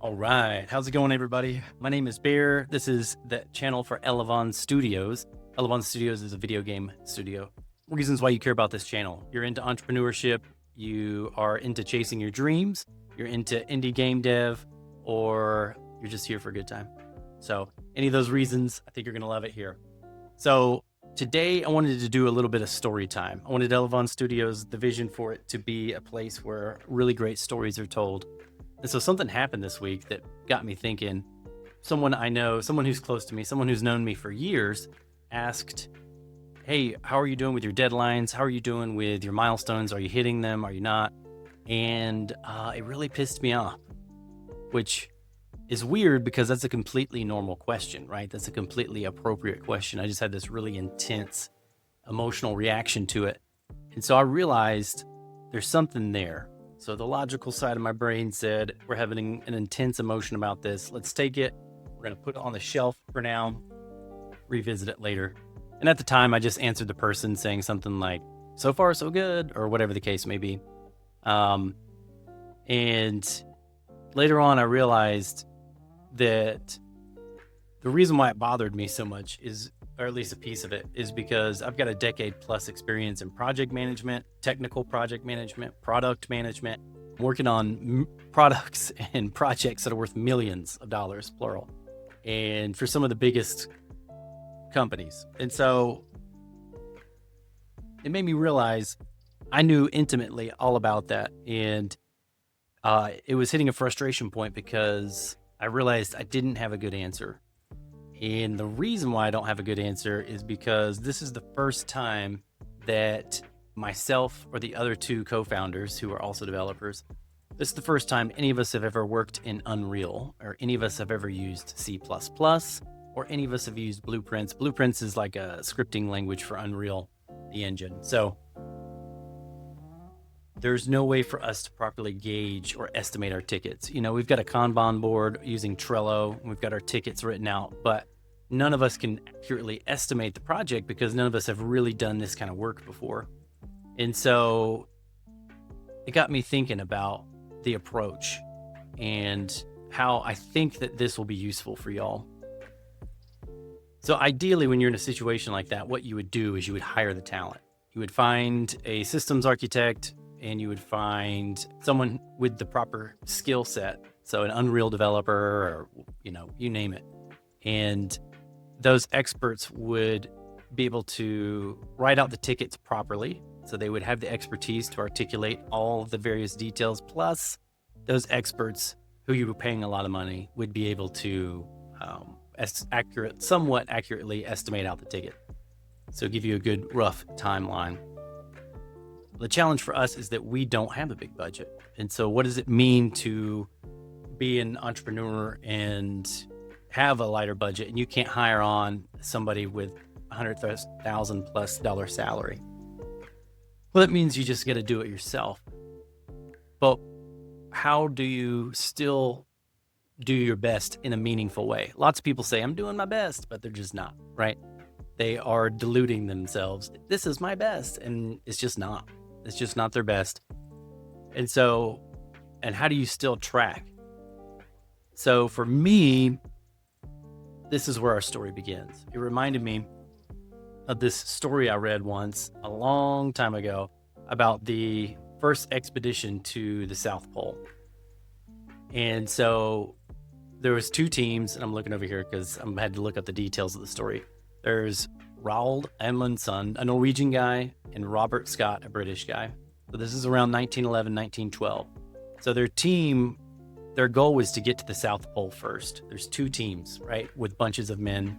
All right. How's it going, everybody? My name is Bear. This is the channel for Elevon Studios. Elevon Studios is a video game studio. Reasons why you care about this channel. You're into entrepreneurship. You are into chasing your dreams. You're into indie game dev, or you're just here for a good time. So any of those reasons, I think you're going to love it here. So today I wanted to do a little bit of story time. I wanted Elevon Studios, the vision for it to be a place where really great stories are told. And so something happened this week that got me thinking. Someone I know, someone who's close to me, someone who's known me for years, asked, hey, how are you doing with your deadlines? How are you doing with your milestones? Are you hitting them? Are you not? And it really pissed me off, which is weird because that's a completely normal question, right? That's a completely appropriate question. I just had this really intense emotional reaction to it. And so I realized there's something there. So the logical side of my brain said, we're having an intense emotion about this. Let's take it. We're going to put it on the shelf for now, revisit it later. And at the time, I just answered the person saying something like, so far, so good, or whatever the case may be. And later on, I realized that the reason why it bothered me so much is, or at least a piece of it, is because I've got a decade plus experience in project management, technical project management, product management, working on products and projects that are worth millions of dollars, plural, and for some of the biggest companies. And so it made me realize I knew intimately all about that. And it was hitting a frustration point because I realized I didn't have a good answer. And the reason why I don't have a good answer is because this is the first time that myself or the other two co-founders, who are also developers, this is the first time any of us have ever worked in Unreal, or any of us have ever used C++, or any of us have used Blueprints. Blueprints is like a scripting language for Unreal, the engine. So there's no way for us to properly gauge or estimate our tickets. You know, we've got a Kanban board using Trello, and we've got our tickets written out, but none of us can accurately estimate the project because none of us have really done this kind of work before. And so it got me thinking about the approach and how I think that this will be useful for y'all. So ideally, when you're in a situation like that, what you would do is you would hire the talent. You would find a systems architect, and you would find someone with the proper skill set. So an Unreal developer, or, you name it. And those experts would be able to write out the tickets properly. So they would have the expertise to articulate all of the various details. Plus, those experts who you were paying a lot of money would be able to somewhat accurately estimate out the ticket. So give you a good rough timeline. The challenge for us is that we don't have a big budget. And so what does it mean to be an entrepreneur and have a lighter budget, and you can't hire on somebody with $100,000 plus salary? Well, that means you just got to do it yourself. But how do you still do your best in a meaningful way? Lots of people say, I'm doing my best, but they're just not, right? They are deluding themselves. This is my best. And it's just not. It's just not their best. And how do you still track? So for me, this is where our story begins. It reminded me of this story I read once a long time ago about the first expedition to the South Pole. And so there was two teams, and I'm looking over here because I had to look up the details of the story. There's Roald Amundsen, a Norwegian guy, and Robert Scott, a British guy. So this is around 1911, 1912. So their goal was to get to the South Pole first. There's two teams, right, with bunches of men.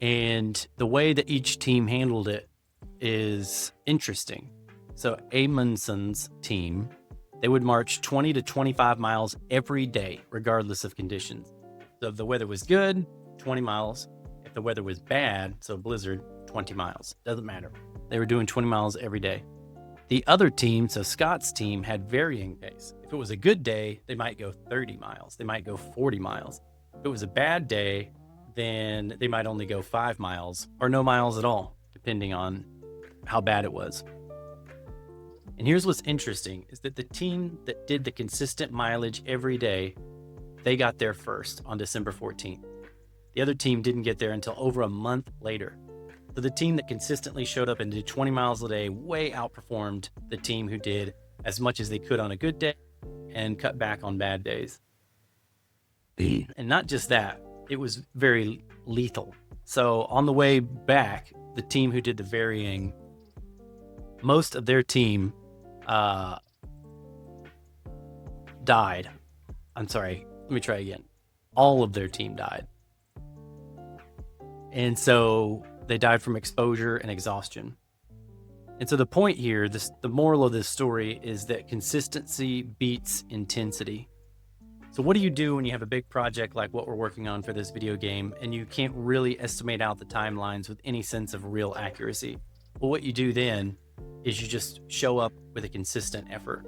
And the way that each team handled it is interesting. So Amundsen's team, they would march 20 to 25 miles every day, regardless of conditions. So if the weather was good, 20 miles. If the weather was bad, so blizzard, 20 miles. Doesn't matter. They were doing 20 miles every day. The other team, so Scott's team, had varying pace. If it was a good day, they might go 30 miles. They might go 40 miles. If it was a bad day, then they might only go 5 miles or no miles at all, depending on how bad it was. And here's what's interesting is that the team that did the consistent mileage every day, they got there first on December 14th. The other team didn't get there until over a month later. So the team that consistently showed up and did 20 miles a day way outperformed the team who did as much as they could on a good day and cut back on bad days. And not just that, it was very lethal. So on the way back, the team who did the varying, most of their team died. I'm sorry, let me try again. All of their team died. And so they died from exposure and exhaustion. And so the point here, the moral of this story is that consistency beats intensity. So what do you do when you have a big project like what we're working on for this video game and you can't really estimate out the timelines with any sense of real accuracy? Well, what you do then is you just show up with a consistent effort.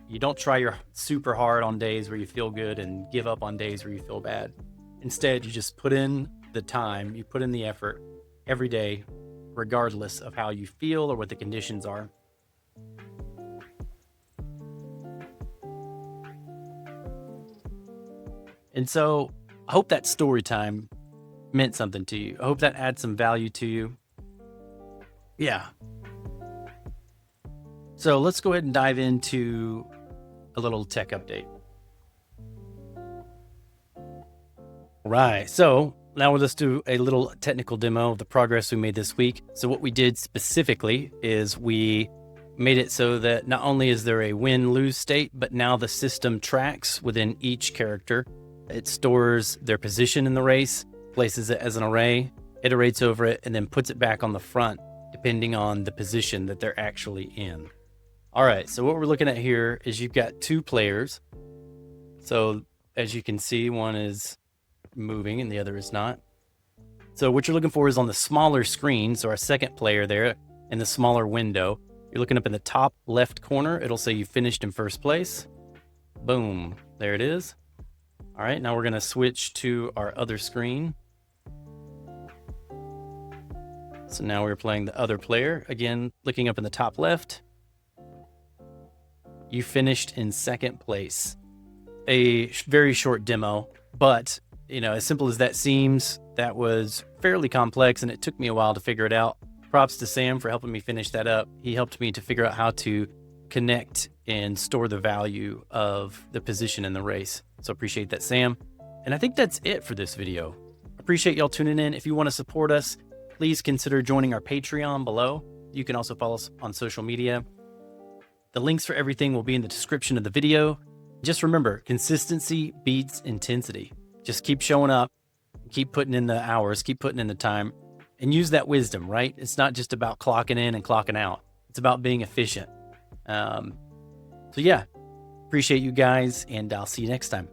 You don't try your super hard on days where you feel good and give up on days where you feel bad. Instead, you just put in the time, you put in the effort every day, regardless of how you feel or what the conditions are. And so I hope that story time meant something to you. I hope that adds some value to you. Yeah. So let's go ahead and dive into a little tech update. All right. So now let's do a little technical demo of the progress we made this week. So what we did specifically is we made it so that not only is there a win-lose state, but now the system tracks within each character. It stores their position in the race, places it as an array, iterates over it, and then puts it back on the front, depending on the position that they're actually in. All right, so what we're looking at here is you've got two players. So as you can see, one is moving and the other is not. So what you're looking for is on the smaller screen, so our second player there in the smaller window, you're looking up in the top left corner, it'll say you finished in first place. Boom, there it is. All right, now we're gonna switch to our other screen. So now we're playing the other player. Again, looking up in the top left, you finished in second place. A very short demo, but as simple as that seems, that was fairly complex and it took me a while to figure it out. Props to Sam for helping me finish that up. He helped me to figure out how to connect and store the value of the position in the race. So appreciate that, Sam. And I think that's it for this video. Appreciate y'all tuning in. If you want to support us, please consider joining our Patreon below. You can also follow us on social media. The links for everything will be in the description of the video. Just remember, consistency beats intensity. Just keep showing up, keep putting in the hours, keep putting in the time, and use that wisdom, right? It's not just about clocking in and clocking out. It's about being efficient. So yeah, appreciate you guys, and I'll see you next time.